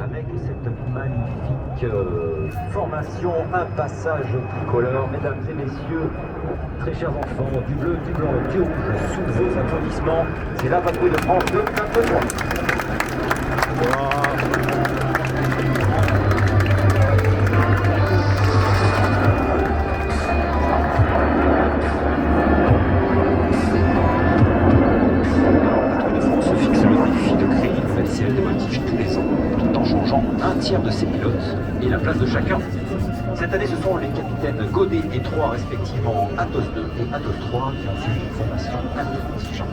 avec cette magnifique formation, un passage tricolore. Mesdames et messieurs, très chers enfants, du bleu, du blanc, du rouge, sous vos applaudissements, c'est la patrouille de France 2023. De motifs tous les ans, tout en changeant un tiers de ses pilotes et la place de chacun. Cette année, ce sont les capitaines Godet et Troyes, respectivement Athos 2 et Athos 3, qui ont suivi une formation exigeante.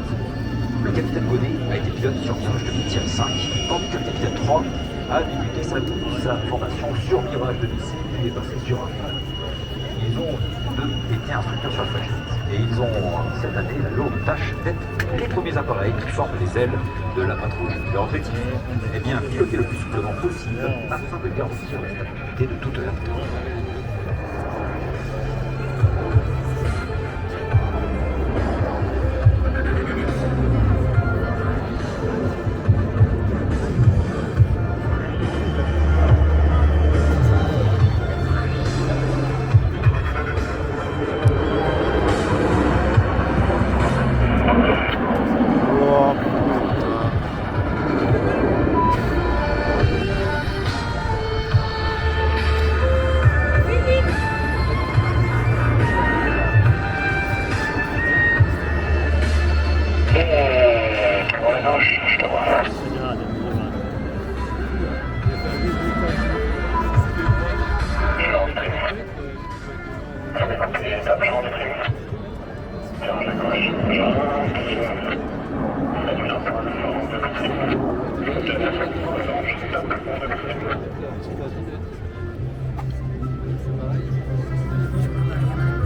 Le capitaine Godet a été pilote sur Mirage 2000-5, tandis que le capitaine 3 a débuté sa formation sur Mirage 2006 et est passé sur Rafale. Ils ont été instructeurs sur Alpha Jet et ils ont cette année la lourde tâche d'être les premiers appareils qui forment les ailes de la patrouille. Leur objectif est bien piloter le plus souplement possible afin de garantir la stabilité de toute leur tour.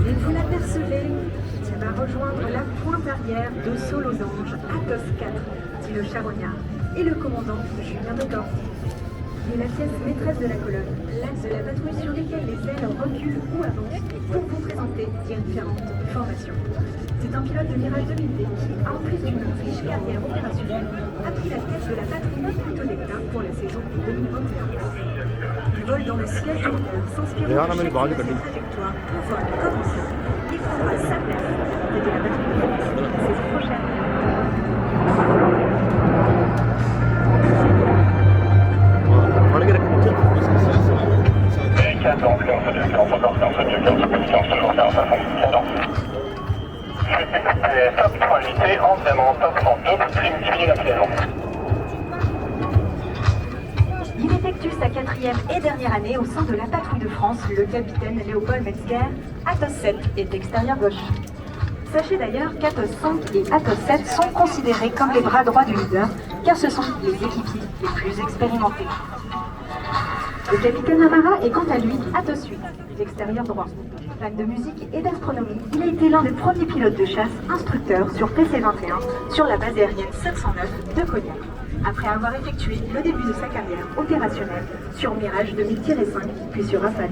Et vous l'apercevez, qui va rejoindre la pointe arrière de Solosange, Athos 4, dit le charognard, et le commandant Julien Decor. Il est la pièce maîtresse de la colonne, l'axe de la patrouille sur lesquelles les ailes reculent ou avancent pour vous présenter différentes formations. C'est un pilote de Mirage 2000D qui, en plus d'une riche carrière opérationnelle, a pris la tête de la patrouille plutôt d'État pour la saison 2021. Il vole dans le ciel du moteur, s'inspirant de chaque trajectoire pour voir comment ça. Il prendra sa place de la patrouille de France la saison prochaine. Top 3 unités, entraînement top 32, prime diminuer la saison. Il effectue sa 4e et dernière année au sein de la patrouille de France. Le capitaine Léopold Metzger, Athos 7 est extérieur gauche. Sachez d'ailleurs qu'Athos 5 et Athos 7 sont considérés comme les bras droits du leader, car ce sont les équipiers les plus expérimentés. Le capitaine Amara est quant à lui Athos 8, l'extérieur droit. Fan de musique et d'astronomie, il a été l'un des premiers pilotes de chasse instructeurs sur PC-21 sur la base aérienne 709 de Cognac, après avoir effectué le début de sa carrière opérationnelle sur Mirage 2000-5 puis sur Rafale.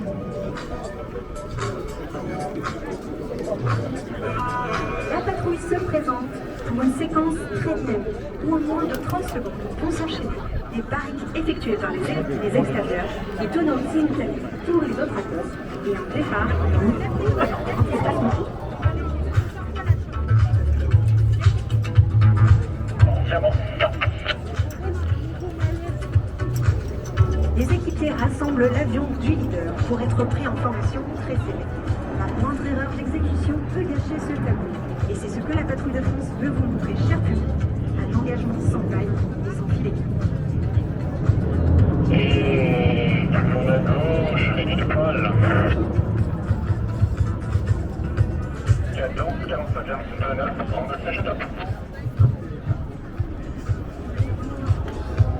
La patrouille se présente pour une séquence très dynamique où en moins de 30 secondes vont s'enchaîner des barriques effectuées par les extérieurs, des tonneaux simultanés pour les autres acteurs et un départ en espace moto. Les équipiers rassemblent l'avion du leader pour être pris en formation très serrée. La moindre erreur d'exécution peut gâcher ce tableau. Et c'est ce que la patrouille de France veut vous montrer, cher public. Un engagement sans taille et sans filet. Et pour la gauche, réduit de poil. Il y a donc 45 de 9, 32 flèches top.